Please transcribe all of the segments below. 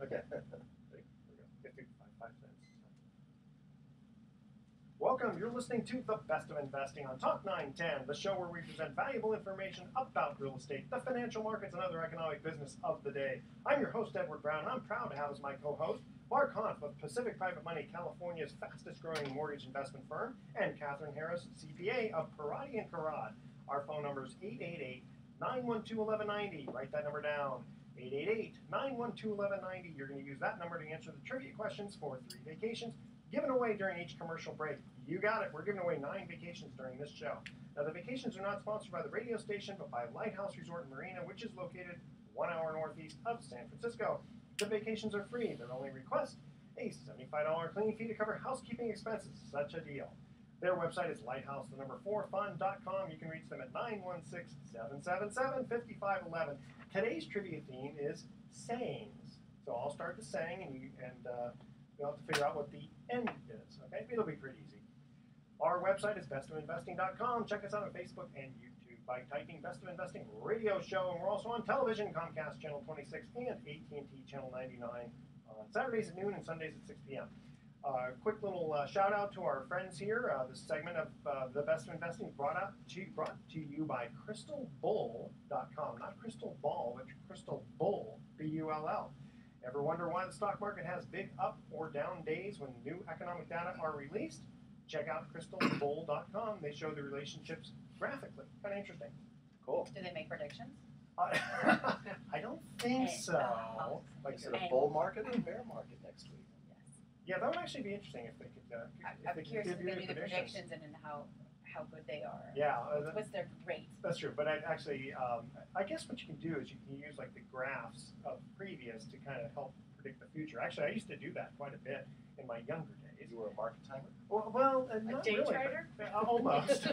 Okay. 5 cents. Welcome. You're listening to The Best of Investing on Talk 910, the show where we present valuable information about real estate, the financial markets, and other economic business of the day. I'm your host, Edward Brown, and I'm proud to have as my co-host Mark Hanf of Pacific Private Money, California's fastest-growing mortgage investment firm, and Kathryn Harris, CPA of Parati & Karad. Our phone number is 888-912-1190. Write that number down. 888-912-1190. You're going to use that number to answer the trivia questions for 3 vacations given away during each commercial break. You got it. We're giving away 9 vacations during this show. Now, the vacations are not sponsored by the radio station, but by Lighthouse Resort and Marina, which is located 1 hour northeast of San Francisco. The vacations are free. Their only request, a $75 cleaning fee to cover housekeeping expenses. Such a deal. Their website is lighthouse4fun.com. You can reach them at 916-777-5511. Today's trivia theme is sayings. So I'll start the saying, and you'll have to figure out what the end is. Okay, it'll be pretty easy. Our website is bestofinvesting.com. Check us out on Facebook and YouTube by typing Best of Investing Radio Show. And we're also on television, Comcast Channel 26 and AT&T Channel 99 on Saturdays at noon and Sundays at 6 p.m. Quick little shout out to our friends here. This segment of The Best of Investing brought to you by crystalbull.com. Not crystal ball, but crystal bull, B-U-L-L. Ever wonder why the stock market has big up or down days when new economic data are released? Check out crystalbull.com. They show the relationships graphically. Kind of interesting. Cool. Do they make predictions? I don't think so. Like, is it a bull market or a bear market next week? Yes. Yeah, that would actually be interesting if they could. I'm curious if they do the predictions and how good they are. Yeah. What's their rate? That's true. But I guess what you can do is you can use like the graphs of previous to kind of help predict the future. Actually, I used to do that quite a bit in my younger days. You were a market timer? Well, not day really. trader? Almost.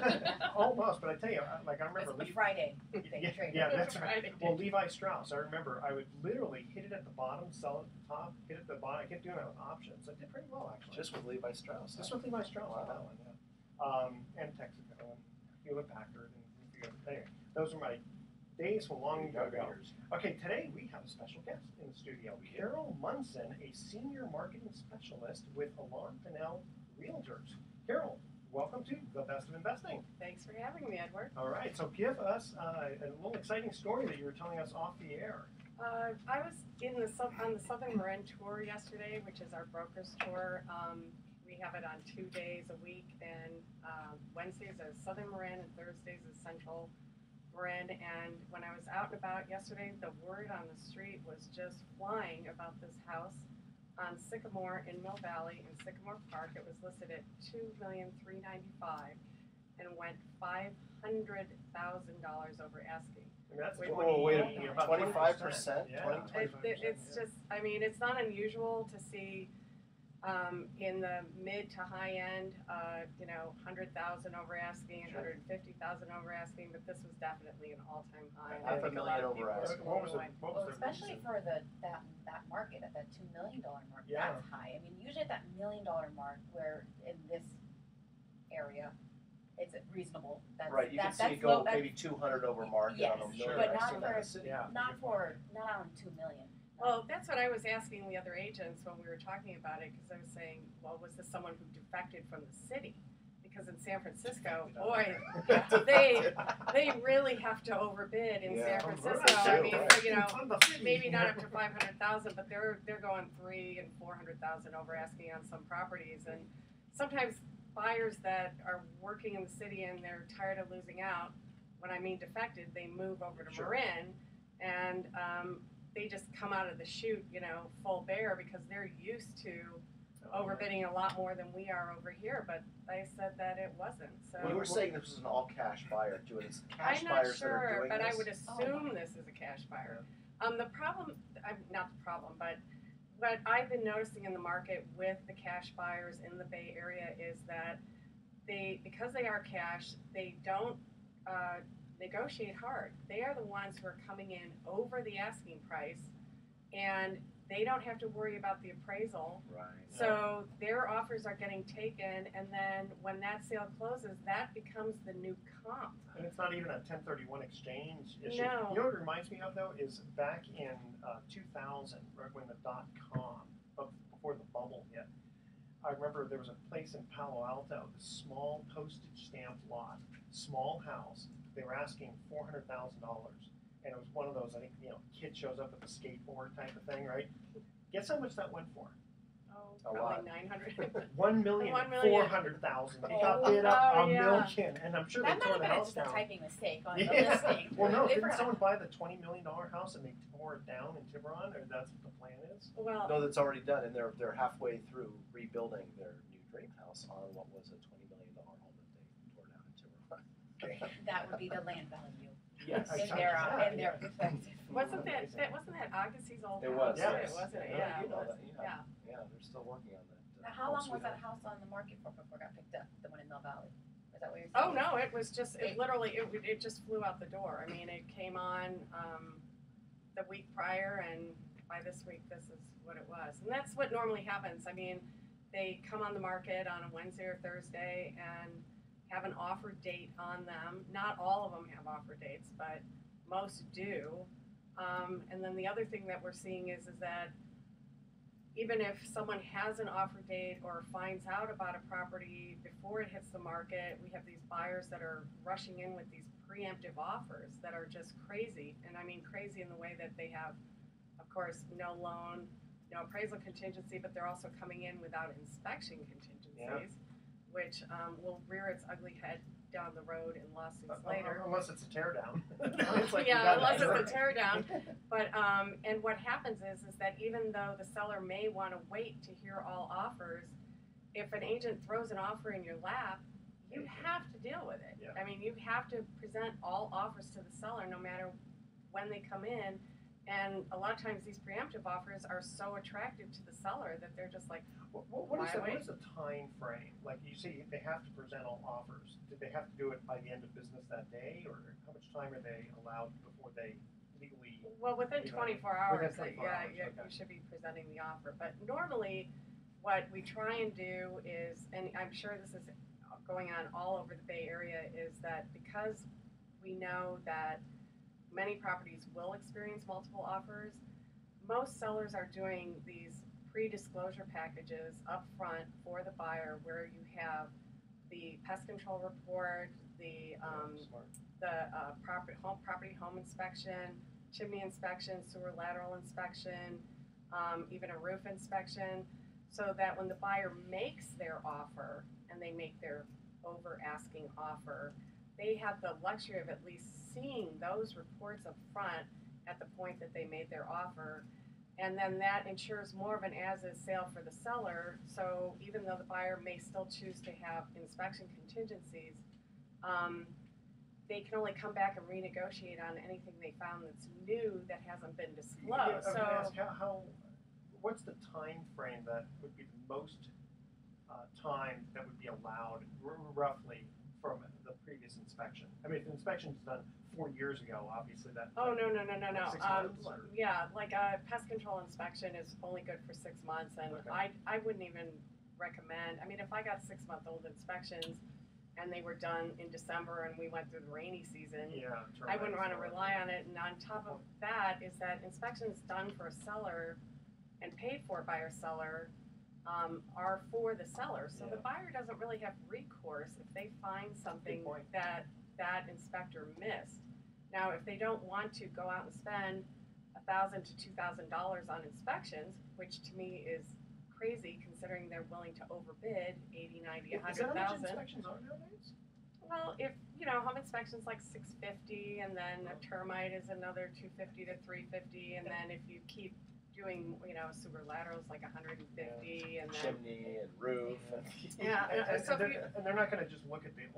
Almost. But I tell you, like I remember. It's Friday. Day trader. Yeah, that's right. Friday. Well, Levi Strauss, I remember I would literally hit it at the bottom, sell it at the top, hit it at the bottom. I kept doing that with options. I did pretty well, actually. Just with Levi Strauss? Just with Levi Strauss on that one, yeah. And Texaco and Hewlett Packard and a few other things. Those are my days from long ago. Okay, today we have a special guest in the studio. Carol Munson, a senior marketing specialist with Alain Pinel Realtors. Carol, welcome to The Best of Investing. Thanks for having me, Edward. All right, so give us a little exciting story that you were telling us off the air. I was on the Southern Marin tour yesterday, which is our broker's tour. We have it on 2 days a week, and Wednesdays is Southern Marin and Thursdays is Central Marin. And when I was out and about yesterday, the word on the street was just flying about this house on Sycamore in Mill Valley in Sycamore Park. It was listed at $2,395,000 and went $500,000 over asking. I mean, that's wait a minute, about 25%? Yeah. 25%. It's just, I mean, it's not unusual to see in the mid to high end, $100,000 over asking, Sure. $150,000 over asking, but this was definitely an all-time high. Half a I think million lot of over people were asking. blown What away. was Well, the especially reason? for that market at that $2 million mark, Yeah. that's high. I mean, usually at that $1 million mark, where in this area, it's reasonable. That's, Right, you can that's see it low, go maybe 200 over market yes, on a Sure. million. but not in for the city. Yeah. not on 2 million. Well, that's what I was asking the other agents when we were talking about it, because I was saying, well, was this someone who defected from the city? Because in San Francisco, boy, they really have to overbid in Yeah. San Francisco. Right. I mean, Right. maybe not up to 500,000, but they're going 300,000 and 400,000 over asking on some properties. And sometimes buyers that are working in the city and they're tired of losing out, when I mean defected, they move over to Sure. Marin, and they just come out of the chute, full bear, because they're used to overbidding a lot more than we are over here. But they said that it wasn't. So Well, you were saying this was an all-cash buyer too, and it's cash I'm not buyers that are sure, doing but this? I would assume this is a cash buyer. The problem, not the problem, but what I've been noticing in the market with the cash buyers in the Bay Area is that because they are cash, they don't negotiate hard. They are the ones who are coming in over the asking price, and they don't have to worry about the appraisal. Right. So their offers are getting taken, and then when that sale closes, that becomes the new comp. And it's not even a 1031 exchange issue. No. You know what it reminds me of though is back in 2000, right when the .com, before the bubble hit. I remember there was a place in Palo Alto, this small postage stamp lot, small house. They were asking $400,000, and it was one of those, I think, kid shows up with a skateboard type of thing, right? Guess how much that went for? Oh, A probably lot. 900. $1,400,000. It got Oh, bid up oh, a yeah. million, and I'm sure That they might tore have the been house just a down. typing mistake on the Yeah. listing. Well, no, They didn't forgot. someone buy the $20 million house and they tore it down in Tiburon, or that's what the plan is? Well, No, that's already done, and they're halfway through rebuilding their new dream house on what was a $20 million home that they tore down in Tiburon. That would be the land value Yes. in their perspective. wasn't that Agassi's old It house was, too, yes. wasn't it? Yeah, Yeah, you it know was. that, Yeah. Yeah, they're still working on that. Now, how home long sweet was that home. house on the market for before it got picked up? The one in Mill Valley? Is that what you're Oh saying? no, it was just it just flew out the door. I mean, it came on the week prior, and by this week, this is what it was. And that's what normally happens. I mean, they come on the market on a Wednesday or Thursday and have an offer date on them. Not all of them have offer dates, but most do. And then the other thing that we're seeing is that even if someone has an offer date or finds out about a property before it hits the market, we have these buyers that are rushing in with these preemptive offers that are just crazy. And I mean crazy in the way that they have, of course, no loan, no appraisal contingency, but they're also coming in without inspection contingencies, which will rear its ugly head down the road in lawsuits later. Unless it's a tear down. It's like you Yeah, got unless that. it's a tear down. But and what happens is that even though the seller may want to wait to hear all offers, if an agent throws an offer in your lap, you have to deal with it. Yeah. I mean, you have to present all offers to the seller, no matter when they come in. And a lot of times, these preemptive offers are so attractive to the seller that they're just like, What is Why the time frame? Like you say, they have to present all offers. Did they have to do it by the end of business that day, or how much time are they allowed before they legally? well, within You know, 24 hours, within 24 hours, you okay. should be presenting the offer. But normally, what we try and do is, and I'm sure this is going on all over the Bay Area, is that because we know that many properties will experience multiple offers, most sellers are doing these pre-disclosure packages up front for the buyer, where you have the pest control report, the Smart. property home inspection, chimney inspection, sewer lateral inspection, even a roof inspection, so that when the buyer makes their offer and they make their over asking offer, they have the luxury of at least seeing those reports up front at the point that they made their offer. And then that ensures more of an as-is sale for the seller. So even though the buyer may still choose to have inspection contingencies, they can only come back and renegotiate on anything they found that's new that hasn't been disclosed. I was gonna ask, So what's the time frame that would be the most time that would be allowed, roughly, from the previous inspection? I mean, if the inspection is done 4 years ago, obviously that. no. 6 months or- Yeah, like a pest control inspection is only good for 6 months, and Okay. I wouldn't even recommend. I mean, if I got 6-month-old inspections and they were done in December and we went through the rainy season, Yeah. I wouldn't want to rely on it. And on top of that is that inspections done for a seller and paid for by a seller are for the seller. So the Yeah. buyer doesn't really have recourse if they find something point. that inspector missed. Now, if they don't want to go out and spend $1,000 to $2,000 on inspections, which to me is crazy considering they're willing to overbid 80, 90, Is that how much 100,000. inspections are nowadays? Well, if home inspection's like $650, and then a termite is another $250 to $350, and then if you keep doing sewer laterals like $150, and then Chimney and roof. Yeah, And, so if they're, you- and they're not going to just look at the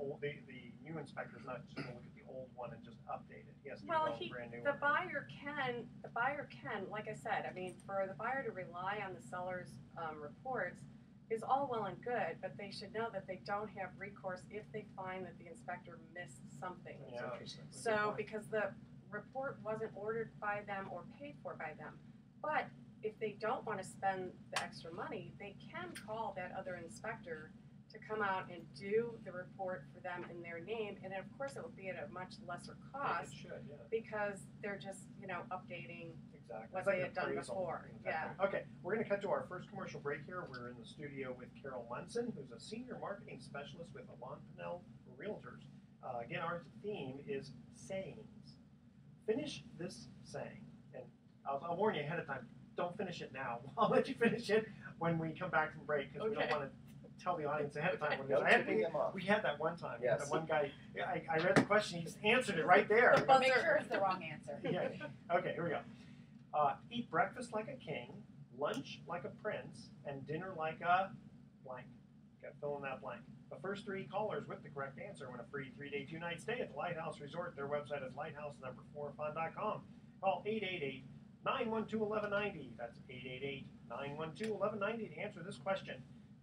new inspector's not just going to look at the old one and just update it. He has to do Well, a brand new the one. buyer can, like I said, I mean, for the buyer to rely on the seller's reports is all well and good, but they should know that they don't have recourse if they find that the inspector missed something. Yeah. Interesting. So, because the report wasn't ordered by them or paid for by them. But if they don't want to spend the extra money, they can call that other inspector to come out and do the report for them in their name, and of course it will be at a much lesser It cost should, yeah. because they're just, updating. Exactly. What It's like they an had done appraisal. before, Exactly. Okay, we're going to cut to our first commercial break here. We're in the studio with Carol Munson, who's a senior marketing specialist with Alain Pinel Realtors. Again, our theme is sayings. Finish this saying. And I'll warn you ahead of time, don't finish it now. I'll let you finish it when we come back from break because we don't Okay. want to tell the audience ahead of time what it No is. tipping them off. We had that one time. Yes. That one guy, I read the question, he just answered it right there. The Make sure it's the wrong answer. Yeah. Okay, here we go. Eat breakfast like a king, lunch like a prince, and dinner like a blank. Got to fill in that blank. The first 3 callers with the correct answer win a free 3-day, 2-night stay at the Lighthouse Resort. Their website is lighthouse4fun.com. Call 888-912-1190. That's 888-912-1190 to answer this question.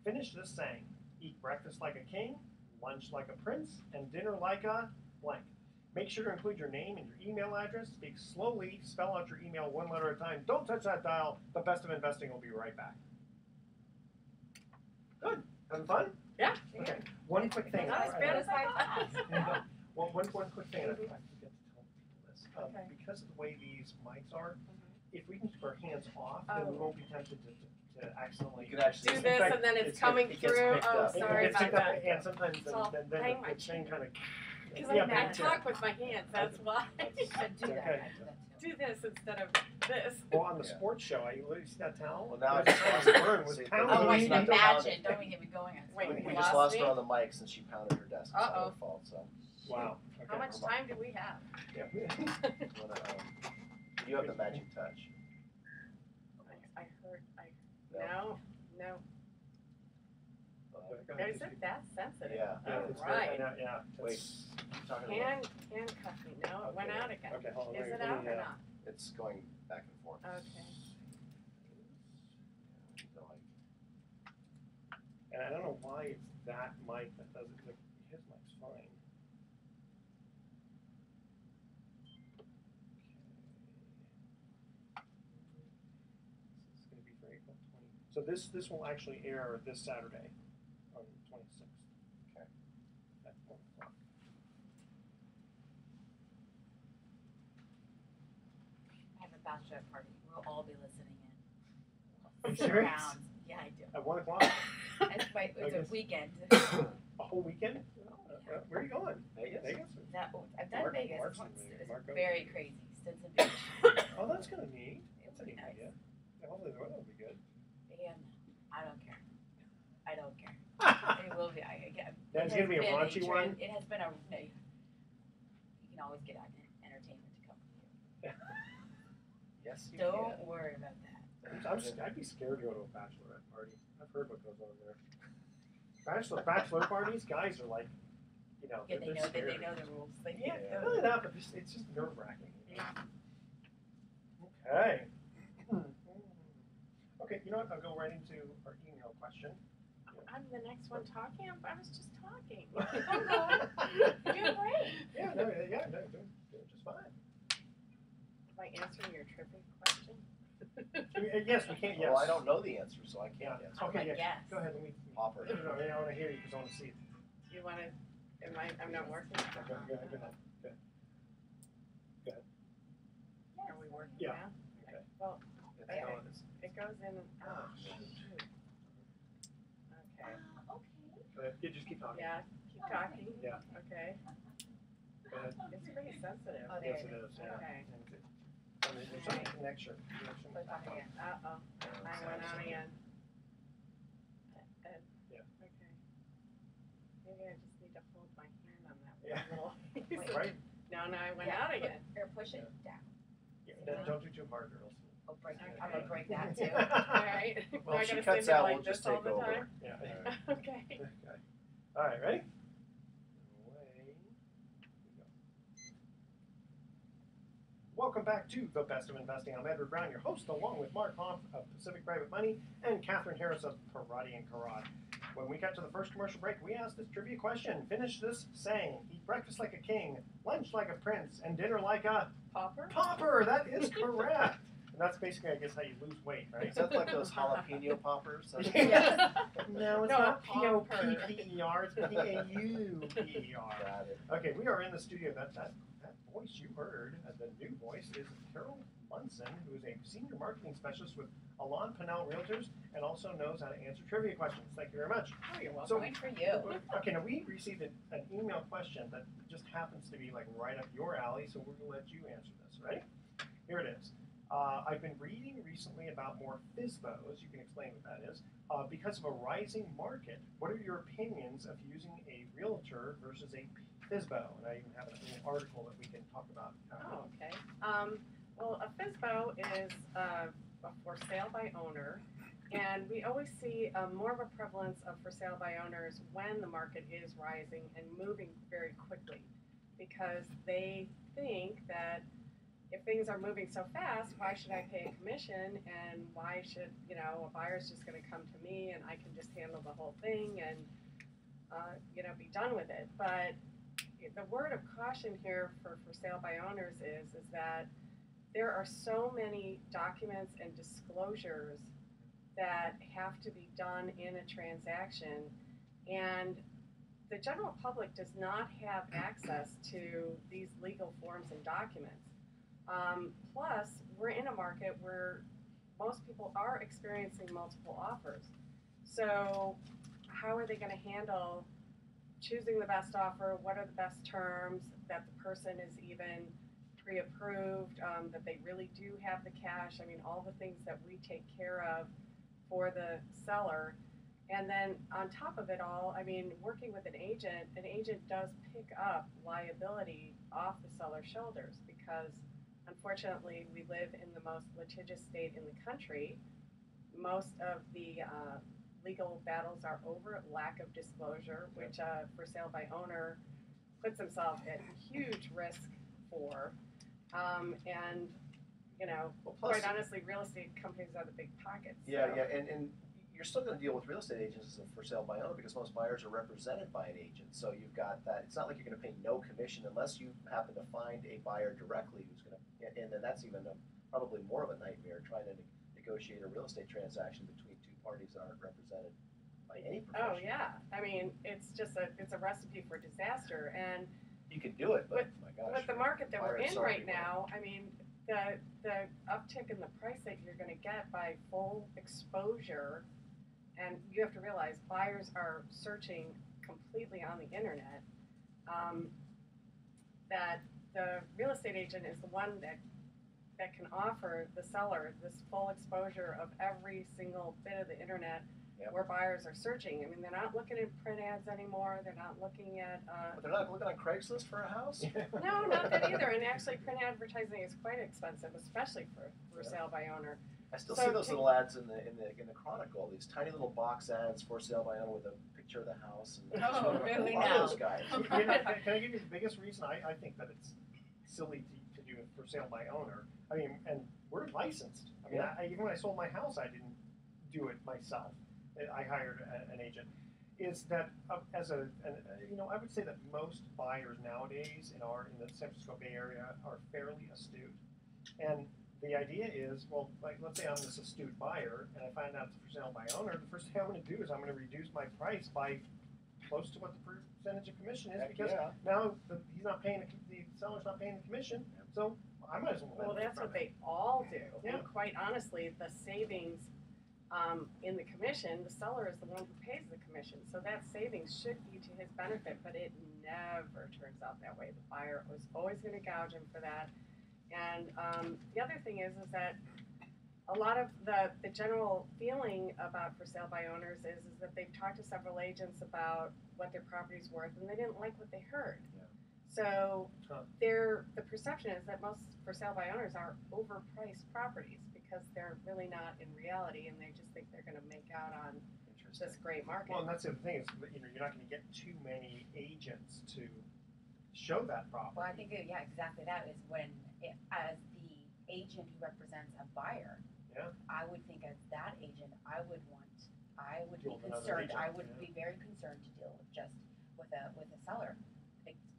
Finish this saying. Eat breakfast like a king, lunch like a prince, and dinner like a blank. Make sure to include your name and your email address. Speak slowly. Spell out your email one letter at a time. Don't touch that dial. The Best of Investing will be right back. Good. Having fun? Yeah. Okay. One quick thing. Not as bad as I thought. Yeah. Well, one quick thing. I forget to tell people this. Okay. Because of the way these mics are, if we can keep our hands off, then we Oh. won't be tempted to accidentally You could actually Do In this fact, and then it's it coming gets through. picked Oh, up. It sorry gets about picked up, that. and sometimes So, then bang my the thing kind of. Because Yeah, I me too. talk with my hands, that's why. I should do that. Okay. I do that too. Do this instead of this. Well, on the Yeah. sports show, I literally see that towel. Well, now I There's just a lost towel it. burn with See, pounds Oh, of I He's can not heat. gonna pound imagine. it. Don't even get me going. Wait, We you just lost lost me? her on the mics and she pounded her desk. It's not Uh-oh. her fault, so. Wow. Okay. How much time do we have? Yeah. Wanna, you have the magic touch. I heard, no. Is it that sensitive? Yeah. Yeah, Oh, it's right. yeah. Wait. It's- keep talking about it. Handcuff me, no, it went Okay. out again. Okay, hold on. Is let it me, out or not? It's going back and forth. Okay. So, like, And I don't know why it's that mic that does it. Like, his mic's fine. This is going to be for April 20. So this will actually air this Saturday on the 26th. Okay. At 1 o'clock. I have a bachelorette party. We'll all be listening in. Are you Sit serious? around. Yeah, I do. At 1 o'clock? It's I a guess- weekend. A whole weekend? Where are you going? Vegas? Vegas? I've done Mark- Vegas Mark's once. in It Mark was goes very to crazy. Stinson Beach. Oh, that's kind of neat. It That's a was neat nice. idea. Yeah, hopefully the weather will be good. And I don't care. I don't care. It will be. That's it gonna be a has been raunchy one? It has been a. No, you can always get entertainment to come with you. Yes, you Don't can. worry about that. I'd be scared to go to a bachelorette party. I've heard what goes on there. Bachelor parties, guys are like, Yeah, they're they scared. know the rules. They Yeah, know. not only that, but it's just nerve wracking. Okay. Okay, you know what? I'll go right into our email question. I'm the next one talking, I was just talking. You're doing great. Yeah, no, doing just fine. Am I answering your trivia question? Yes, we can. Yes. Well, I don't know the answer, so I Yeah. can't answer. I'm Okay, like, yeah. yes. Go ahead. Let me. Hopper. I want to hear you because I want to see it. You wanna, I'm not working? Go ahead. Are we working Yeah. now? Okay. Well, It's Okay. going- it's- it goes in, Ah, shoot. Okay, Go ahead. Yeah, just keep talking. yeah, keep talking. Yeah. Okay, Go ahead. it's pretty sensitive. Oh, there Yes, it it is. Yeah. Okay. And there's some connection. Click on again. Uh-oh, I went out again. Yeah. Okay. Maybe I just need to hold my hand on that Yeah. little. Wait. Right? No, I went Yeah, out again. Or push it down. Yeah. Don't do too hard, or else. Oh, break. Okay. I'm gonna break that too. Alright. Well, Do I if she gotta cuts stand there out, like we'll just this all take the over. time? Yeah. Okay. Okay. All right, ready? Away we go. Welcome back to The Best of Investing. I'm Edward Brown, your host, along with Mark Hoff of Pacific Private Money and Kathryn Harris of Karate and Karate. When we got to the first commercial break, we asked this trivia question. Finish this saying. Eat breakfast like a king, lunch like a prince, and dinner like a Popper? pauper. That is correct. And that's basically, I guess, how you lose weight, right? Is that like those jalapeno poppers? Yes. No, it's No, not pomper. P-O-P-P-E-R, it's P-A-U-P-E-R. Got it. Okay, we are in the studio. That voice you heard, the new voice, is Carol Munson, who is a senior marketing specialist with Alain Pinel Realtors and also knows how to answer trivia questions. Thank you very much. Oh, you're welcome. So- Point for you. Okay, now we received an email question that just happens to be like right up your alley, so we're going to let you answer this. Ready? Here it is. I've been reading recently about more FISBOs, you can explain what that is, because of a rising market. What are your opinions of using a realtor versus a FISBO? And I even have an article that we can talk about. Oh, okay. Well, a FISBO is a for sale by owner, and we always see more of a prevalence of for sale by owners when the market is rising and moving very quickly, because they think that if things are moving so fast, why should I pay a commission, and why should, a buyer's just going to come to me and I can just handle the whole thing and, be done with it. But the word of caution here for sale by owners is that there are so many documents and disclosures that have to be done in a transaction, and the general public does not have access to these legal forms and documents. Plus, we're in a market where most people are experiencing multiple offers. So how are they going to handle choosing the best offer? What are the best terms, that the person is even pre-approved, that they really do have the cash? I mean, all the things that we take care of for the seller. And then on top of it all, I mean, working with an agent does pick up liability off the seller's shoulders, because unfortunately we live in the most litigious state in the country. Most of the legal battles are over lack of disclosure, which for sale by owner puts himself at huge risk for. And Well, plus, quite honestly, real estate companies are the big pockets. yeah, so. and you're still going to deal with real estate agents as a for sale by owner, because most buyers are represented by an agent. So you've got that. It's not like you're going to pay no commission unless you happen to find a buyer directly who's going to, and then that's even probably more of a nightmare, trying to negotiate a real estate transaction between two parties that aren't represented by any professional. Oh yeah, I mean, it's a recipe for disaster. And You can do it, but my gosh. with the market that we're buyers in are right everywhere. now, I mean, the uptick in the price that you're going to get by full exposure, and you have to realize buyers are searching completely on the internet, that the real estate agent is the one that can offer the seller this full exposure of every single bit of the internet. Yep. Where buyers are searching. I mean, they're not looking at print ads anymore. They're not looking at But they're not looking on Craigslist for a house? no, not that either. And actually, print advertising is quite expensive, especially for Yeah. sale by owner. I still So see those can- little ads in the Chronicle, these tiny little box ads for sale by owner with a picture of the house. And Oh, really who are now? those guys? Can I give you the biggest reason I think that it's silly to do it for sale by owner? I mean, and we're licensed. I mean, Yeah. even when I sold my house, I didn't do it myself. I hired an agent. Is that I would say that most buyers nowadays in the San Francisco Bay Area are fairly astute, and the idea is, well, like let's say I'm this astute buyer and I find out it's for sale by owner. The first thing I'm going to do is I'm going to reduce my price by close to what the percentage of commission is, Heck because yeah. now he's not paying the seller's not paying the commission, so I might as well. Well, benefit that's from what it. they all do. Yeah. And quite honestly, the savings in the commission, the seller is the one who pays the commission. So that savings should be to his benefit, but it never turns out that way. The buyer was always going to gouge him for that. And the other thing is that a lot of the general feeling about for sale by owners is that they've talked to several agents about what their property's worth, and they didn't like what they heard. Yeah. So Huh. the perception is that most for sale by owners are overpriced properties, because they're really not in reality, and they just think they're going to make out on Interesting. this great market. Well, and that's the other thing is you're not going to get too many agents to show that property. Well, I think, exactly that is when, as the agent who represents a buyer, Yeah. I would think as that agent, I would be Deal with another concerned, agent, I would yeah. be very concerned to deal with just with a seller,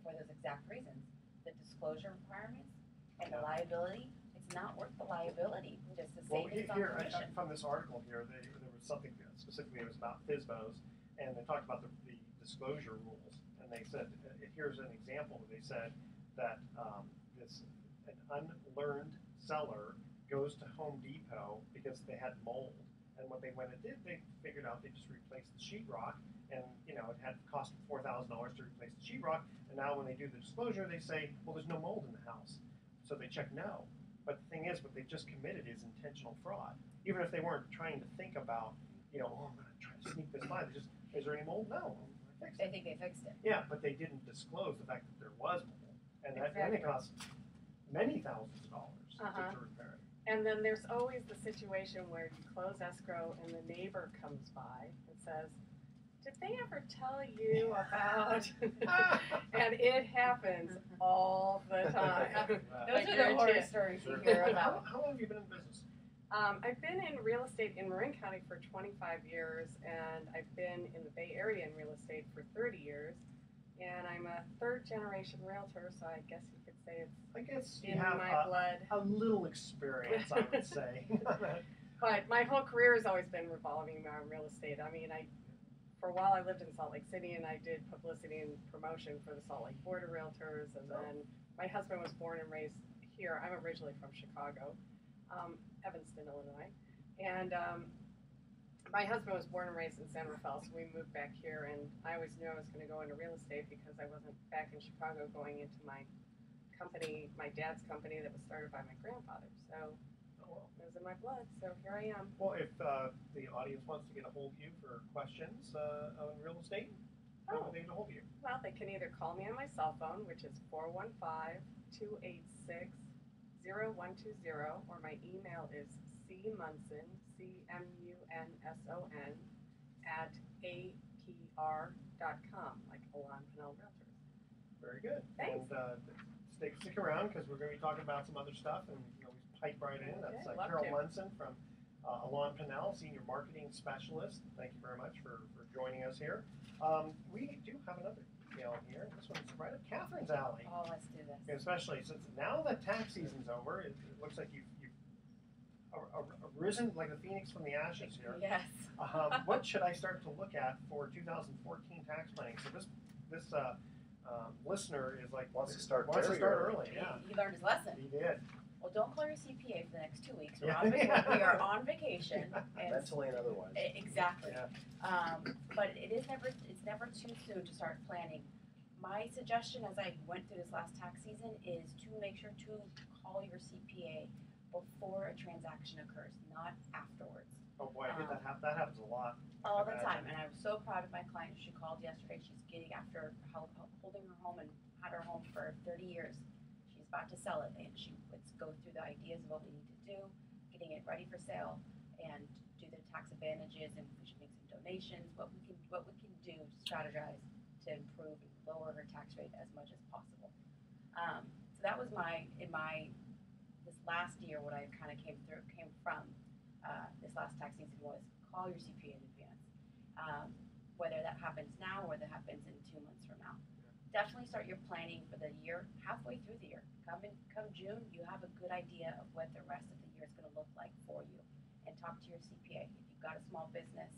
for those exact reasons. The disclosure requirements and the Yeah. liability, it's it's not worth the liability, just the Well, savings on here, commission. from this article here, there was something specifically, it was about FISBOs, and they talked about the disclosure rules, and they said, here's an example, they said that an unlearned seller goes to Home Depot because they had mold, and what they went and did, they figured out they just replaced the sheetrock, and it had cost $4,000 to replace the sheetrock, and now when they do the disclosure, they say, well, there's no mold in the house, so they check no. But the thing is, what they've just committed is intentional fraud. Even if they weren't trying to think about, oh, I'm going to try to sneak this by, is there any mold? No, I fixed They it. think they fixed it. Yeah, but they didn't disclose the fact that there was mold, and that Exactly. only cost many thousands of dollars Uh-huh. to repair it. And then there's always the situation where you close escrow and the neighbor comes by and says, did they ever tell you about? And it happens all the time. Those I are the guarantee horror it. stories you hear about. How long have you been in business? I've been in real estate in Marin County for 25 years, and I've been in the Bay Area in real estate for 30 years. And I'm a third-generation realtor, so I guess you could say it's I guess you in have my blood. a little experience, I would say. But my whole career has always been revolving around real estate. I mean, for a while I lived in Salt Lake City, and I did publicity and promotion for the Salt Lake Board of Realtors. And then my husband was born and raised here. I'm originally from Chicago, Evanston, Illinois. And my husband was born and raised in San Rafael, so we moved back here. And I always knew I was going to go into real estate because I wasn't back in Chicago going into my company, my dad's company that was started by my grandfather. So it was in my blood, so here I am. Well, if the audience wants to get a hold of you for questions on real estate, how would they get a hold of you? Well, they can either call me on my cell phone, which is 415-286-0120, or my email is cmunson, CMUNSON, @apr.com, like Alain Pinel Realtors. Very good. Thanks. And stick around because we're going to be talking about some other stuff, and you know, we pipe right in. That's Okay, love Carol to. Munson from Alain Pinel, Senior Marketing Specialist. Thank you very much for joining us here. We do have another email here. This one's right up Kathrin's alley. Oh, let's do this. Especially since now that tax season's over, it looks like you've risen like a phoenix from the ashes here. Yes. What should I start to look at for 2014 tax planning? So this listener is like Wants to start early. early. Yeah, He learned his lesson. he did. Well, don't call your CPA for the next 2 weeks. Yeah. We are on vacation. And Mentally and otherwise. Exactly. Yeah. But it's never too soon to start planning. My suggestion as I went through this last tax season is to make sure to call your CPA before a transaction occurs, not afterwards. Oh boy, I think that happens a lot. All the Imagine. time, and I was so proud of my client. She called yesterday. She's getting after holding her home and had her home for 30 years. She's about to sell it, and let's go through the ideas of what we need to do, getting it ready for sale, and do the tax advantages, and we should make some donations. What we can do to strategize to improve and lower her tax rate as much as possible. So that was this last year. What I kind of came from this last tax season was call your CPA in advance. Whether that happens now or whether that happens in 2 months from now. Definitely start your planning for the year halfway through the year. Come June, you have a good idea of what the rest of the year is going to look like for you. And talk to your CPA. If you've got a small business,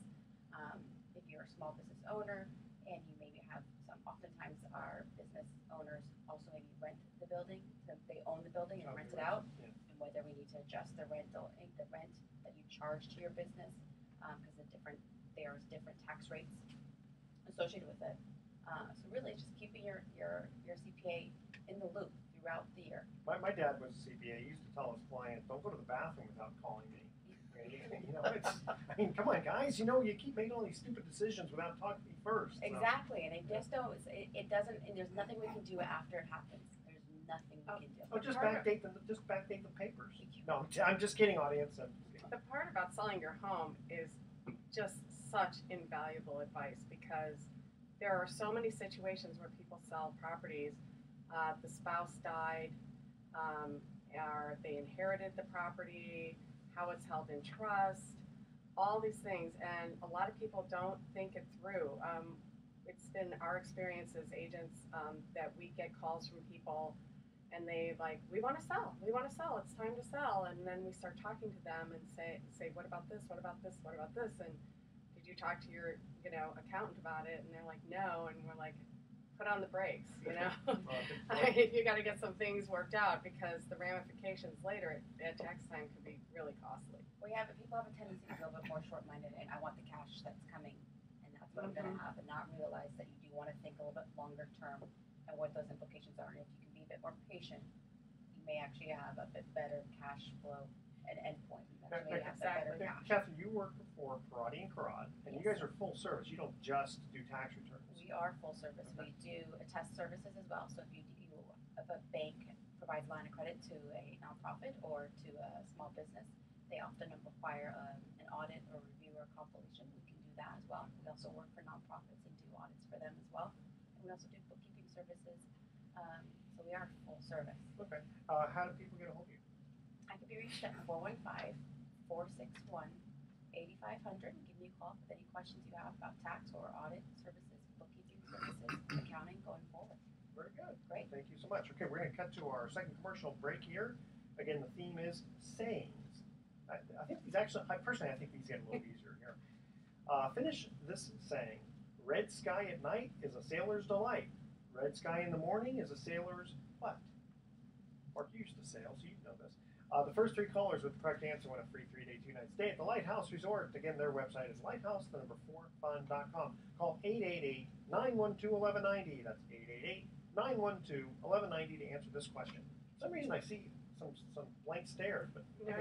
if you're a small business owner, and you maybe have oftentimes our business owners also maybe rent the building, so they own the building and rent it out, Yeah. and whether we need to adjust the rent that you charge to your business, because there's different tax rates associated with it. So really, it's just keeping your CPA in the loop throughout the year. My dad was a CPA. He used to tell his clients, "Don't go to the bathroom without calling me." I mean, come on, guys. You keep making all these stupid decisions without talking to me first. So. Exactly, and they just don't. It doesn't. And there's nothing we can do after it happens. There's nothing we can do. Oh, just backdate the papers. No, I'm just kidding, audience. I'm just kidding. The part about selling your home is just such invaluable advice, because there are so many situations where people sell properties. The spouse died, or they inherited the property, how it's held in trust, all these things, and a lot of people don't think it through. It's been our experience as agents that we get calls from people and they like, we want to sell, it's time to sell. And then we start talking to them and say, what about this, what about this, what about this? And did you talk to your, accountant about it? And they're like, no. And we're like, put on the brakes, you got to get some things worked out, because the ramifications later at tax time could be really costly. People have a tendency to be a little bit more short-minded, and I want the cash that's coming, and that's what I'm gonna have, and not realize that you do wanna think a little bit longer term and what those implications are. And if you can be a bit more patient, you may actually have a bit better cash flow and endpoint. That's why you have that better cash. Kathryn, you work for Parati and Karad, and you guys are full service. You don't just do tax returns. We are full service. We do attest services as well. So if if a bank provides line of credit to a nonprofit or to a small business, they often require an audit or review or compilation. We can do that as well. We also work for nonprofits and do audits for them as well. And we also do bookkeeping services. So we are full service. Okay. How do people get a hold of you? I can be reached at 415-461-8500. Give me a call with any questions you have about tax or audit services, bookkeeping services, accounting going forward. Very good. Great. Thank you so much. Okay, we're going to cut to our second commercial break here. Again, the theme is sayings. I think these actually, I think these get a little easier here. Finish this saying: red sky at night is a sailor's delight. Red sky in the morning is a sailor's what? Mark, you used to sail, so you know this. The first three callers with the correct answer win a free 3-day, 2-night stay at the Lighthouse Resort. Again, their website is lighthouse4fun.com. Call 888-912-1190. That's 888-912-1190 to answer this question. For some reason I see some blank stares, but No.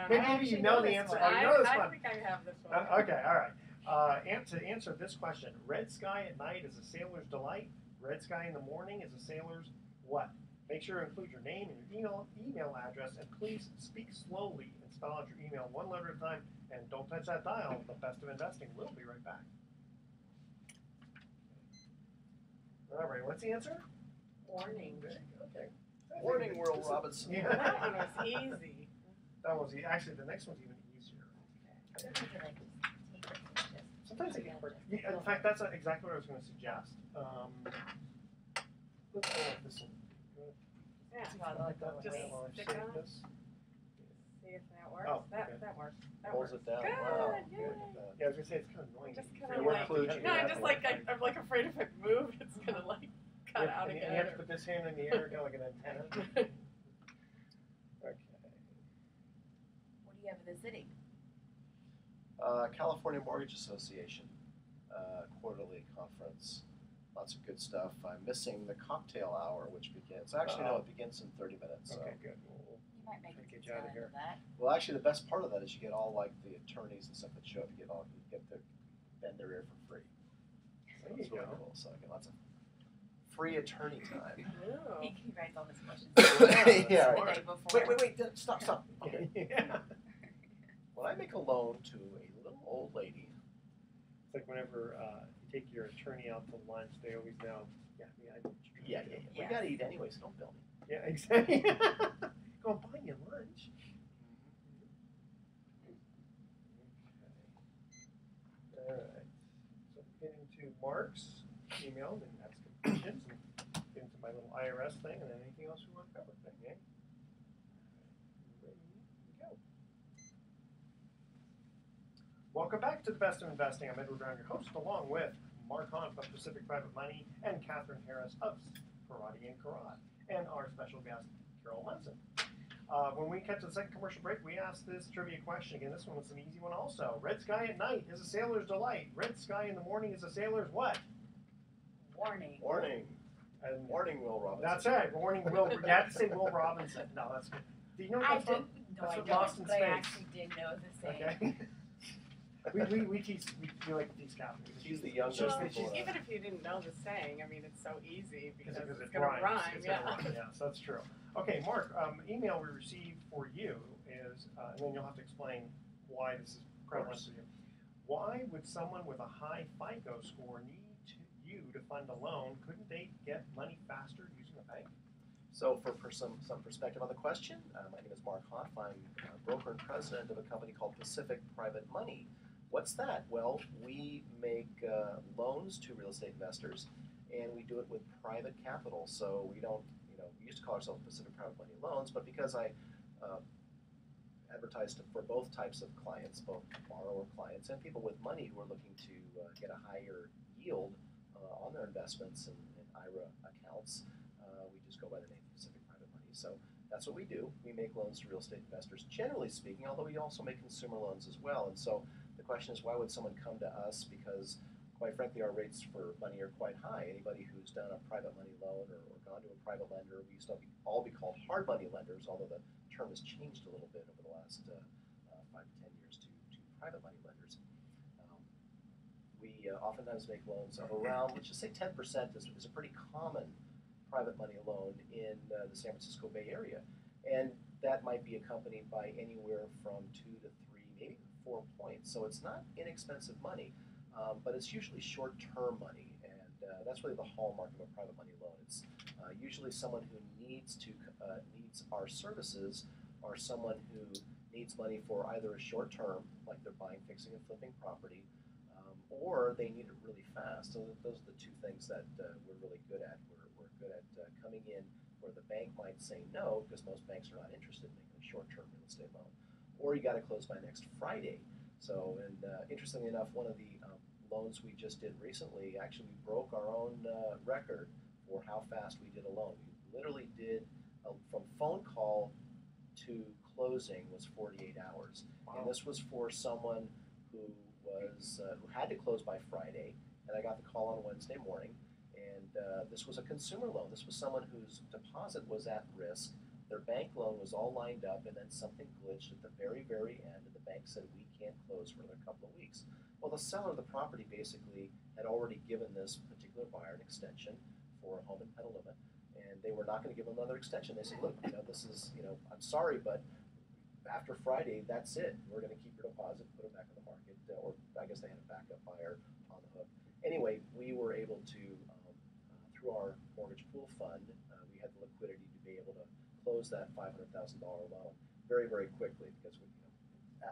Maybe you know the answer. Oh, you know this one. I think I have this one. Okay, all right. To answer this question, red sky at night is a sailor's delight. Red sky in the morning is a sailor's what? Make sure to include your name and your email address, and please speak slowly and spell out your email one letter at a time, and don't touch that dial. The Best of Investing will be right back. All right, what's the answer? Warning. Okay. Warning, Will Robinson. Yeah. That one was easy. That was actually the next one's even easier. Sometimes it can work. Yeah, in fact, that's exactly what I was going to suggest. Let's go with this one. Yeah. Just stick Save on. this. See if that works. Oh, that okay. works. That Pulls works. it down. Good, Wow. yay. Good. Yeah, I was going to say, it's kind of annoying. Just You kinda feel like- like you No, I'm have just to, like I'm like afraid if it moves, it's gonna like cut out and again. you have to put this hand in the air, kind of like an antenna. Okay. What do you have in the city? California Mortgage Association quarterly conference. Lots of good stuff. I'm missing the cocktail hour, which begins. Actually, no, it begins in 30 minutes. So. Okay, good. We'll You might make try to it get you out of here. that. Well, actually, the best part of that is you get all like the attorneys and stuff that show up. You get to bend their ear for free. So There it's you really go. cool. So I get lots of free attorney time. Ooh. He writes all his questions Yeah. the day before. Wait, stop. Okay. Yeah. When I make a loan to a little old lady, It's like whenever you take your attorney out to lunch, they always know, I know what you're trying to do. we gotta eat anyway, so don't bill me. Yeah, exactly. Go and buy you lunch. Okay. All right. So get into Mark's email, then have some questions, and get into my little IRS thing, and then anything else we want to cover. Okay. Ready to go. Welcome back to the Best of Investing. I'm Edward Brown, your host, along with Mark Hahn of Pacific Private Money and Kathryn Harris of Parati and Karad, and our special guest, Carol Munson. When we cut to the second commercial break, we asked this trivia question. Again, this one was an easy one also. Red sky at night is a sailor's delight. Red sky in the morning is a sailor's what? Warning. Warning. And Warning, Will Robinson. that's right. Warning Will. You had to say Will Robinson. No, that's good. Do you know what I that's from? didn't. No, That's I what don't. Lost in But I Space. actually did know the same. Okay. we teach. We like to teach Kathryn. She's the youngest Well, people. even if you didn't know the saying, I mean, it's so easy because Because it's it gonna rhymes. rhyme. It's Yeah. gonna rhyme. Yes, that's true. Okay, Mark. Email we received for you is, and then you'll have to explain why this is prevalent for you. Why would someone with a high FICO score need you to fund a loan? Couldn't they get money faster using a bank? So for some perspective on the question, my name is Mark Hoff. I'm broker and president of a company called Pacific Private Money. What's that? Well, we make loans to real estate investors, and we do it with private capital. So we don't, we used to call ourselves Pacific Private Money Loans, but because I advertised for both types of clients, both borrower clients and people with money who are looking to get a higher yield on their investments and IRA accounts, we just go by the name Pacific Private Money. So that's what we do. We make loans to real estate investors, generally speaking, although we also make consumer loans as well. And so the question is, why would someone come to us? Because quite frankly, our rates for money are quite high. Anybody who's done a private money loan or gone to a private lender, we used to all be called hard money lenders, although the term has changed a little bit over the last 5 to 10 years to private money lenders. We oftentimes make loans of around, let's just say 10% is a pretty common private money loan in the San Francisco Bay Area. And that might be accompanied by anywhere from 2 to 3, maybe 4 points. So it's not inexpensive money. But it's usually short-term money, and that's really the hallmark of a private money loan. It's usually someone who needs our services, or someone who needs money for either a short term, like they're buying, fixing, and flipping property, or they need it really fast. So those are the two things that we're really good at. We're good at coming in where the bank might say no, because most banks are not interested in making a short-term real estate loan, or you got to close by next Friday. So, and interestingly enough, one of the loans we just did recently, actually we broke our own record for how fast we did a loan. We literally did, from phone call to closing was 48 hours. Wow. And this was for someone who had to close by Friday, and I got the call on Wednesday morning, and this was a consumer loan. This was someone whose deposit was at risk. Their bank loan was all lined up, and then something glitched at the very, very end, and the bank said, we can't close for another couple of weeks. Well, the seller of the property basically had already given this particular buyer an extension for a home in Petaluma, and they were not going to give him another extension. They said, look, this is, I'm sorry, but after Friday, that's it. We're going to keep your deposit, put it back in the market, or I guess they had a backup buyer on the hook. Anyway, we were able to, through our mortgage pool fund, we had the liquidity to be able to close that $500,000 loan very, very quickly, because we,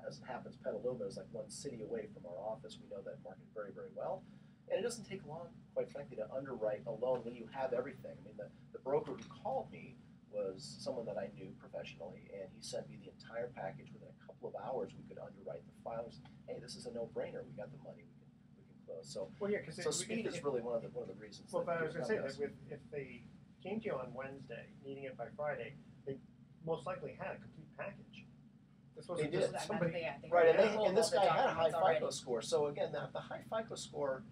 as it happens, Petaluma is like one city away from our office. We know that market very, very well. And it doesn't take long, quite frankly, to underwrite a loan when you have everything. I mean, the broker who called me was someone that I knew professionally, and he sent me the entire package. Within a couple of hours, we could underwrite the files. Hey, this is a no-brainer. We got the money. We can close. So, well, yeah, because speed is really one of the reasons. Well, but I was going to say that if they came to you on Wednesday, needing it by Friday, they most likely had a complete package. This wasn't just somebody, right? And this guy had a high FICO score. So again, the high FICO score,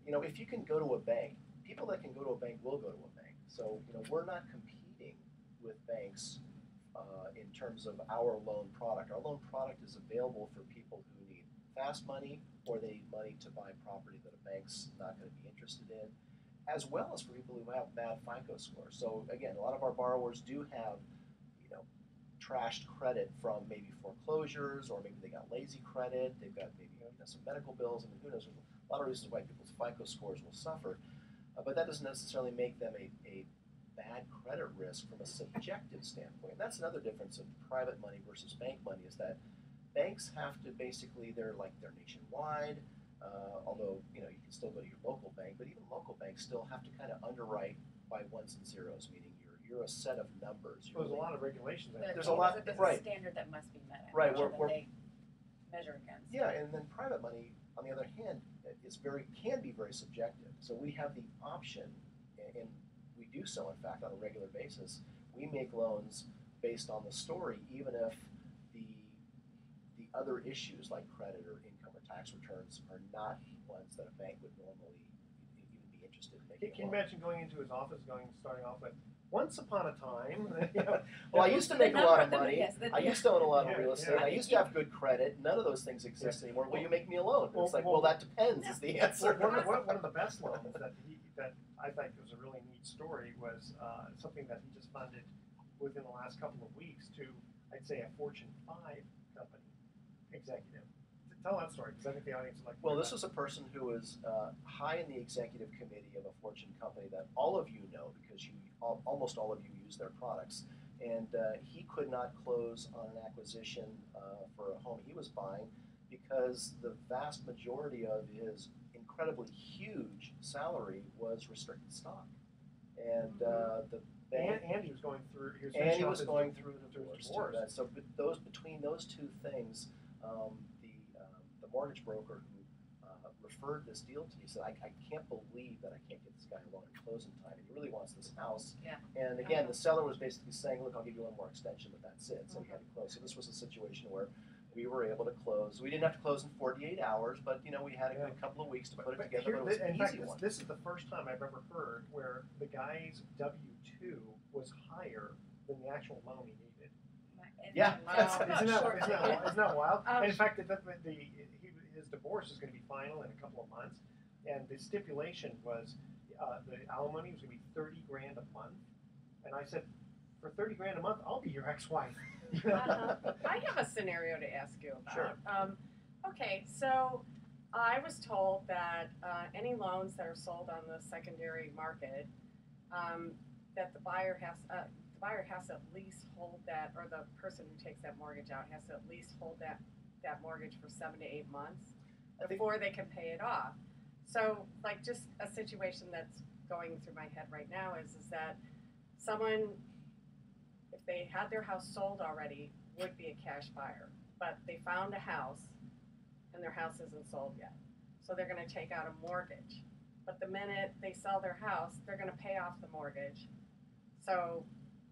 if you can go to a bank, people that can go to a bank will go to a bank. So we're not competing with banks in terms of our loan product. Our loan product is available for people who need fast money, or they need money to buy property that a bank's not going to be interested in, as well as for people who have bad FICO scores. So again, a lot of our borrowers do have trashed credit from maybe foreclosures, or maybe they got lazy credit, they've got maybe some medical bills. I mean, who knows? There's a lot of reasons why people's FICO scores will suffer, but that doesn't necessarily make them a bad credit risk from a subjective standpoint. And that's another difference of private money versus bank money, is that banks have to basically, they're nationwide, although you can still go to your local bank, but even local banks still have to kind of underwrite by ones and zeros, meaning you're a set of numbers. There's a lot of regulations. There's a lot, right? A standard that must be met. Right. That they measure against. Yeah, and then private money, on the other hand, can be very subjective. So we have the option, and we do so, in fact, on a regular basis. We make loans based on the story, even if the other issues like credit or income or tax returns are not ones that a bank would normally even be interested in making. Can you imagine going into his office, starting off with, once upon a time, well, I used to make a lot of money. I used to own a lot of real estate. I used to have good credit. None of those things exist anymore. Will you make me a loan? It's like, well, that depends is the answer. One of the best loans that I think was a really neat story was something that he just funded within the last couple of weeks to, I'd say, a Fortune 5 company executive. Tell that story, because I think the audience would like to. Well, this was a person who was high in the executive committee of a Fortune company that all of you know, because almost all of you use their products. And he could not close on an acquisition for a home he was buying because the vast majority of his incredibly huge salary was restricted stock. And bank. And he was going through. He was And he finishing off was his going di- through the through his divorce too. So between those two things, the mortgage broker who referred this deal to me said, I can't believe that I can't get this guy a loan at closing time, and he really wants this house. Yeah. And again, the seller was basically saying, look, I'll give you one more extension, but that's it. So he had to close. So this was a situation where we were able to close. We didn't have to close in 48 hours, but we had a good couple of weeks to put it together. But it was an easy one. This is the first time I've ever heard where the guy's W-2 was higher than the actual loan he needed. Yeah. Isn't that wild? And in fact, his divorce is going to be final in a couple of months, and the stipulation was the alimony was going to be $30,000 a month, and I said, for $30,000 a month, I'll be your ex-wife. I have a scenario to ask you about. Sure. Okay, so I was told that any loans that are sold on the secondary market, that the buyer has to at least hold that, or the person who takes that mortgage out has to at least hold that mortgage for 7 to 8 months before they can pay it off. So, like, just a situation that's going through my head right now is that someone, if they had their house sold already, would be a cash buyer, but they found a house and their house isn't sold yet. So they're going to take out a mortgage. But the minute they sell their house, they're going to pay off the mortgage. So,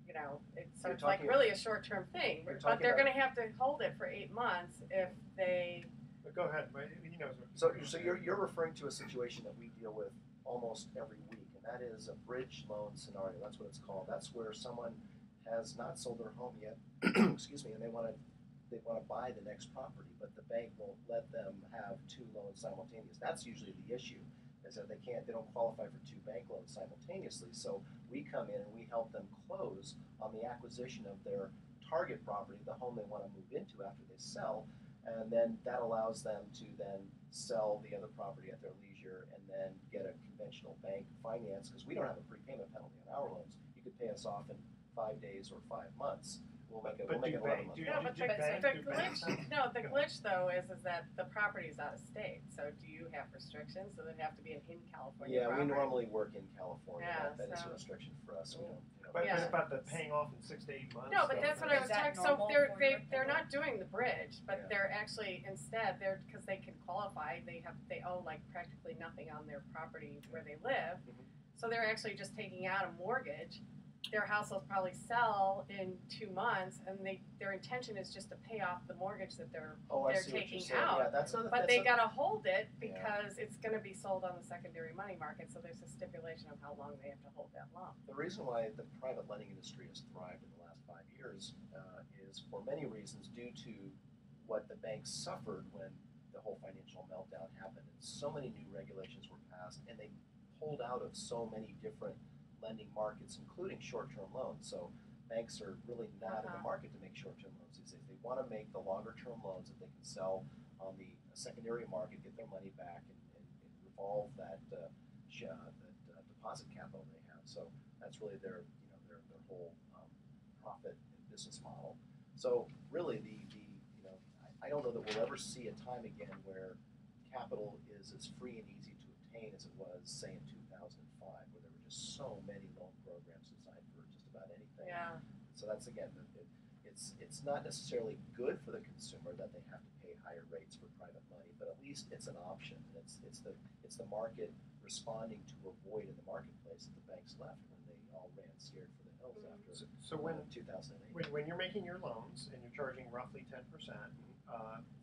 it's like really a short-term thing. But they're going to have to hold it for 8 months if they... But go ahead. He knows So you're referring to a situation that we deal with almost every week, and that is a bridge loan scenario. That's what it's called. That's where someone has not sold their home yet, excuse me, and they want to buy the next property, but the bank won't let them have 2 loans simultaneous. That's usually the issue, is that they don't qualify for 2 bank loans simultaneously. So we come in and we help them close on the acquisition of their target property, the home they want to move into after they sell, and then that allows them to then sell the other property at their leisure and then get a conventional bank finance, because we don't have a prepayment penalty on our loans. You could pay us off in 5 days or 5 months. We'll make it 11 months. The glitch though is that the property's out of state. So do you have restrictions? So it'd have to be an in California property? We normally work in California. Yeah, that is a restriction for us. We don't. But about the paying off in 6 to 8 months. No, but that's what I was talking. So they're not. not doing the bridge, but they're actually instead because they can qualify. They owe like practically nothing on their property where they live. So they're actually just taking out a mortgage. Their house will probably sell in 2 months, and their intention is just to pay off the mortgage that they're taking out. Yeah, but they got to hold it because it's going to be sold on the secondary money market. So there's a stipulation of how long they have to hold that loan. The reason why the private lending industry has thrived in the last 5 years is for many reasons due to what the banks suffered when the whole financial meltdown happened. And so many new regulations were passed, and they pulled out of so many different lending markets, including short-term loans. So banks are really not in the market to make short-term loans these days. They want to make the longer-term loans that they can sell on the secondary market, get their money back, and revolve that deposit capital they have. So that's really their whole profit and business model. So really, I don't know that we'll ever see a time again where capital is as free and easy to obtain as it was, say, in 2005, where there were just so many loan programs designed for just about anything. Yeah. So that's again, it's not necessarily good for the consumer that they have to pay higher rates for private money, but at least it's an option. And it's the market responding to a void in the marketplace that the banks left when they all ran scared for the hills after when 2008. When you're making your loans and you're charging roughly 10%,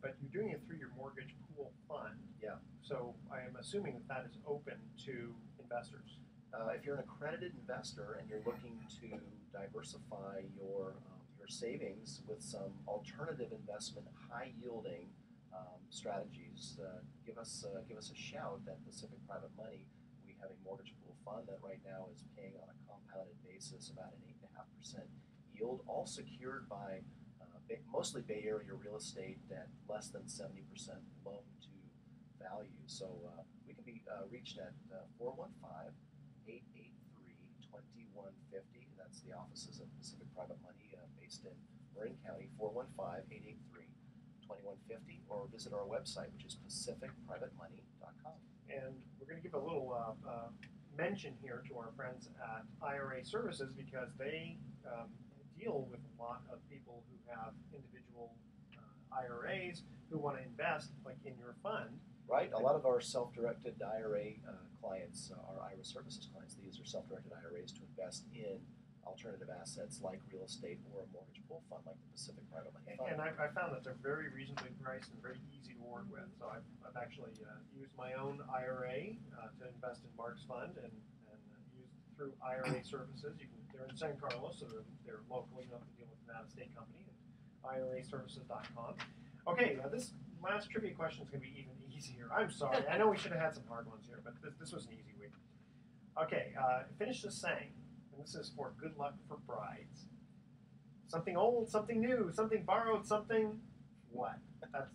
but you're doing it through your mortgage pool fund. Yeah. So I am assuming that is open to investors. If you're an accredited investor and you're looking to diversify your savings with some alternative investment, high-yielding strategies, give us a shout at Pacific Private Money. We have a mortgage pool fund that right now is paying on a compounded basis about an 8.5% yield, all secured by mostly Bay Area real estate at less than 70% loan to value. So we can be reached at 415-883-2150. That's the offices of Pacific Private Money based in Marin County, 415-883-2150, or visit our website, which is pacificprivatemoney.com. And we're going to give a little mention here to our friends at IRA Services because they deal with a lot of people who have individual IRAs who want to invest, like in your fund. Right. A lot of our self-directed IRA clients are IRA Services clients. They use their self-directed IRAs to invest in alternative assets like real estate or a mortgage pool fund like the Pacific Private Money Fund. And I found that they're very reasonably priced and very easy to work with. So I've actually used my own IRA to invest in Mark's fund and used through IRA Services. They're in San Carlos, so they're local. You don't have to deal with an out-of-state company. IRAservices.com. Okay, this last trivia question is going to be even easier. I'm sorry. I know we should have had some hard ones here, but this was an easy week. Okay, finish this saying, and this is for good luck for brides. Something old, something new, something borrowed, something what?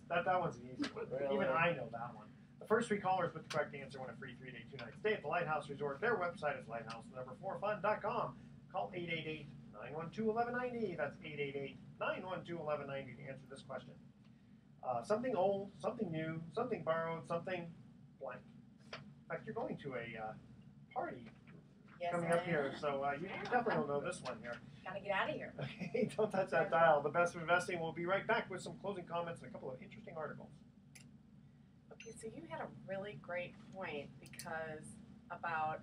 That one's an easy one. Really? Even I know that one. The first 3 callers with the correct answer win a free 3-day, 2-night stay at the Lighthouse Resort. Their website is lighthouse4fun.com. Call 888-912-1190. That's 888-912-1190 to answer this question. Something old, something new, something borrowed, something blank. In fact, you're going to a party coming up here, so you definitely don't know this one here. Gotta get out of here. Okay, don't touch that dial. The Best of Investing will be right back with some closing comments and a couple of interesting articles. Okay, so you had a really great point about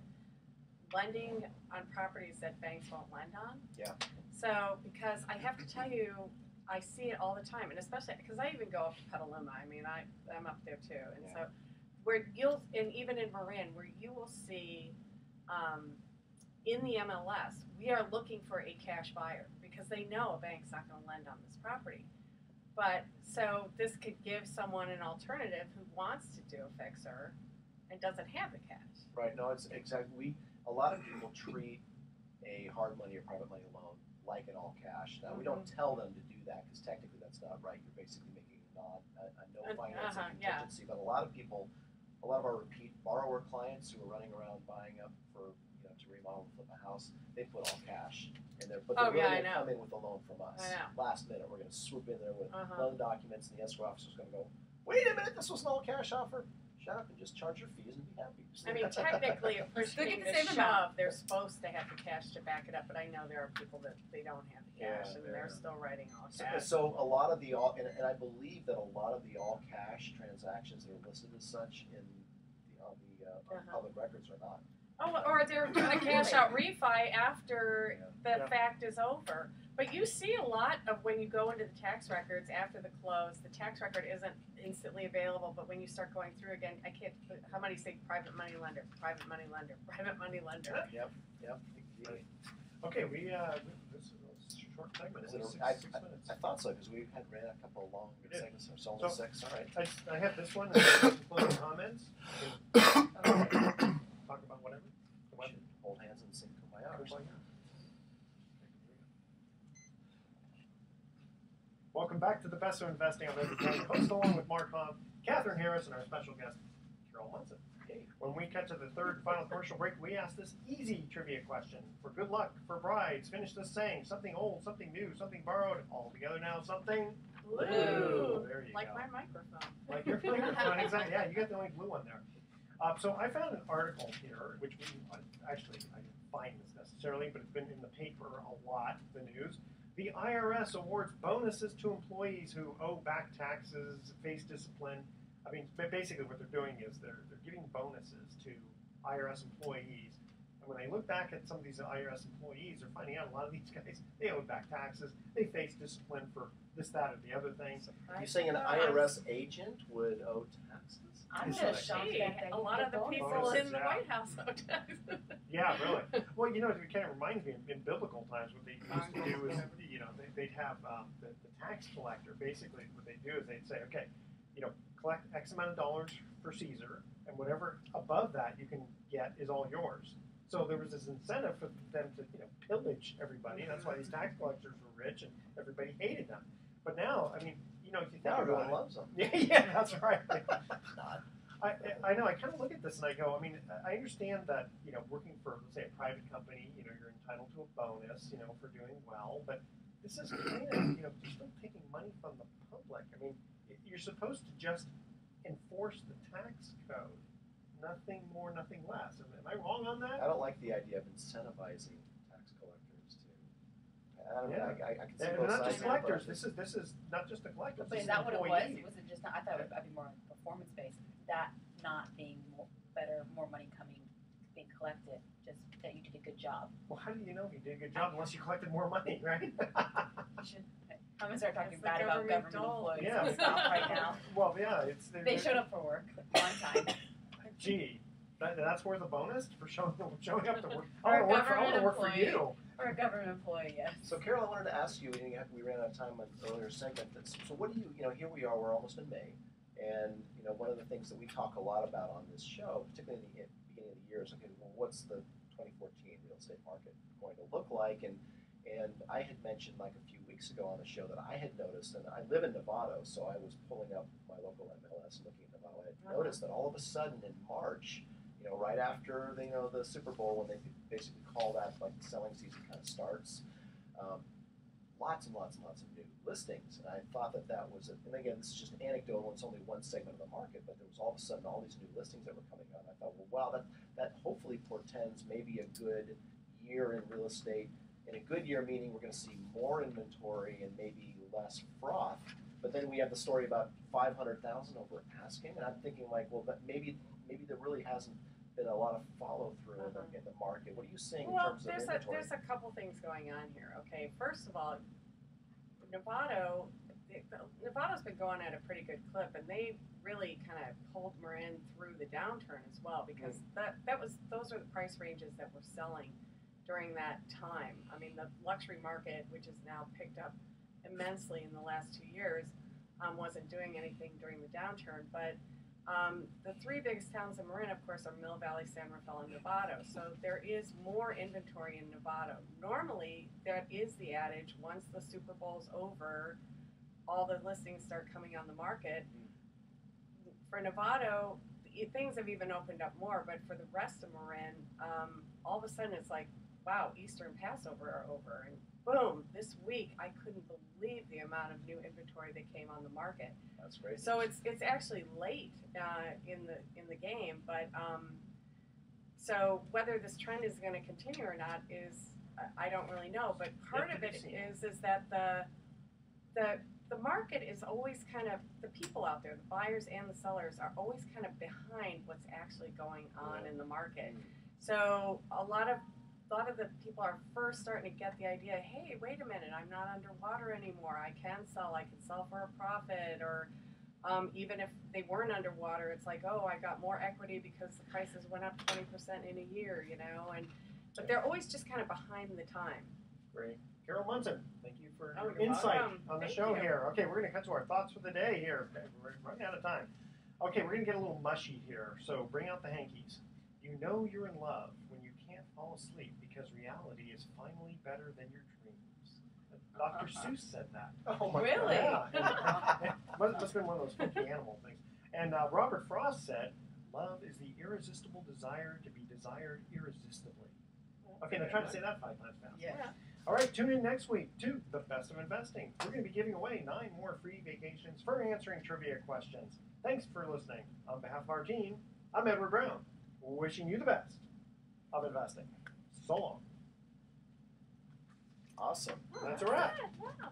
lending on properties that banks won't lend on. Yeah. So, because I have to tell you, I see it all the time, and especially because I even go up to Petaluma. I mean, I'm up there too, and Yeah. so and even in Marin, where you will see in the MLS, we are looking for a cash buyer because they know a bank's not going to lend on this property. But so this could give someone an alternative who wants to do a fixer and doesn't have the cash. Right. No, it's exactly. A lot of people treat a hard money or private money loan like an all cash. Now we don't tell them to do that because technically that's not right. You're basically making a no financing contingency. But a lot of our repeat borrower clients who are running around buying up for to remodel and flip a house, they put all cash, and they're really going to come in with a loan from us. Last minute, we're going to swoop in there with loan documents, and the escrow officer's going to go, "Wait a minute, this was an all cash offer. Shut up and just charge your fees and be happy." I mean, technically, if push Still came get the to same amount. shove, they're supposed to have the cash to back it up. But I know there are people that they don't have the cash, and they're still writing all cash. So a lot of the all, and I believe that a lot of the all cash transactions that are listed as such on the public records are not. Oh, or they're doing a cash out refi after the fact is over. But you see a lot of when you go into the tax records after the close, the tax record isn't instantly available. But when you start going through again, I can't. How many say private money lender, private money lender, private money lender? Yep. Okay, this is a short segment. Is it Only I 6 minutes. thought so because we had ran a couple of long segments, so it's only 6. All right. I have this one. And some closing comments. Talk about whatever. We should hold hands and sing Kumbaya or something. Welcome back to the Best of Investing. I'm Edward Kelly, host along with Mark Hahn, Kathryn Harris, and our special guest, Carol Munson. Hey. When we cut to the third and final commercial break, we ask this easy trivia question. For good luck for brides, finish this saying, something old, something new, something borrowed, all together now, something Blue. There you Like go. my microphone. Like your microphone, exactly. Yeah, you got the only blue one there. So I found an article here, which I didn't find this necessarily, but it's been in the paper a lot, the news. The IRS awards bonuses to employees who owe back taxes, face discipline. I mean, basically what they're doing is they're giving bonuses to IRS employees. And when they look back at some of these IRS employees, they're finding out a lot of these guys, they owe back taxes, they face discipline for this, that, or the other thing. You're saying an IRS agent would owe taxes? I'm It's just like- shocked. A lot of the people in the White House owe taxes. Yeah, really. Well, it kind of reminds me in biblical times what they used to do is, they'd have the tax collector. Basically, what they do is they'd say, okay, collect X amount of dollars for Caesar, and whatever above that you can get is all yours. So there was this incentive for them to, pillage everybody. And that's why these tax collectors were rich and everybody hated them. But now, I mean, if you think Now about everyone it, loves them. yeah, that's right. Not. I know. I kind of look at this and I go, I mean, I understand that, working for, let's say, a private company, you're entitled to a bonus, for doing well. But this is kind of, you're still taking money from the public. I mean, you're supposed to just enforce the tax code, nothing more, nothing less. Am I wrong on I that? don't like the idea of incentivizing tax collectors to. I don't know. Yeah. I can see And both not sides just of it, but I collectors. think- This is not just the collectors. But this is that what it was? employees. Was it just not, I thought it would be more performance based, that not being better, more money being collected, just that you did a good job. Well, how do you know if you did a good job unless you collected more money, right? You should, I'm gonna start talking It's the bad about government government dole. employees. Yeah. Stop right now. Well, yeah, it's They showed up for work on time. Gee, that's worth a bonus for showing up to work. Or a I want to government work for employee. you. Or a government employee, yes. So Carol, I wanted to ask you, we ran out of time on an earlier segment, so what do you, here we are, we're almost in May, and, one of the things that we talk a lot about on this show, particularly in the beginning of the year, is, okay, well, what's the 2014 real estate market going to look like? And I had mentioned like a few weeks ago on the show that I had noticed, and I live in Novato, so I was pulling up my local MLS and looking at Novato. I had noticed that all of a sudden in March, right after the Super Bowl, when they basically call that like the selling season kind of starts, lots and lots and lots of new listings. And I thought that was, and again, this is just anecdotal, it's only one segment of the market, but there was all of a sudden all these new listings that were coming out. I thought, well, wow, that hopefully portends maybe a good year in real estate. In a good year, meaning we're going to see more inventory and maybe less froth. But then we have the story about 500,000 over asking, and I'm thinking like, well, that maybe there really hasn't been a lot of follow through in the market. What are you seeing in terms of inventory? There's a couple things going on here. Okay, first of all, Novato's been going at a pretty good clip, and they really kind of pulled Marin through the downturn as well, because those are the price ranges that were selling during that time. I mean, the luxury market, which has now picked up immensely in the last 2 years, wasn't doing anything during the downturn. But the three biggest towns in Marin, of course, are Mill Valley, San Rafael, and Novato. So there is more inventory in Novato. Normally, that is the adage, once the Super Bowl's over, all the listings start coming on the market. For Novato, things have even opened up more, but for the rest of Marin, all of a sudden it's like, wow, Easter and Passover are over, and boom, this week I couldn't believe the amount of new inventory that came on the market. That's great. So it's actually late in the game, but so whether this trend is going to continue or not is I don't really know. But part of it is that the market is always kind of, the people out there, the buyers and the sellers, are always kind of behind what's actually going on in the market. So a lot of the people are first starting to get the idea, hey, wait a minute, I'm not underwater anymore. I can sell for a profit, or even if they weren't underwater, it's like, oh, I got more equity because the prices went up 20% in a year, but they're always just kind of behind the time. Great. Carol Munson, thank you for your you're insight welcome. on the Thank show you. here. Okay, we're going to cut to our thoughts for the day here. Okay, we're running out of time. Okay, we're going to get a little mushy here, so bring out the hankies. You know you're in love when you can't fall asleep because reality is finally better than your dreams. Dr. Seuss said that. Oh my Really? God. Yeah. It must have been one of those funky animal things. And Robert Frost said, love is the irresistible desire to be desired irresistibly. Okay, now try to say that 5 times fast. Yeah. All right, tune in next week to The Best of Investing. We're going to be giving away 9 more free vacations for answering trivia questions. Thanks for listening. On behalf of our team, I'm Edward Brown, wishing you the best of investing. So long. Awesome. That's a wrap. Wow.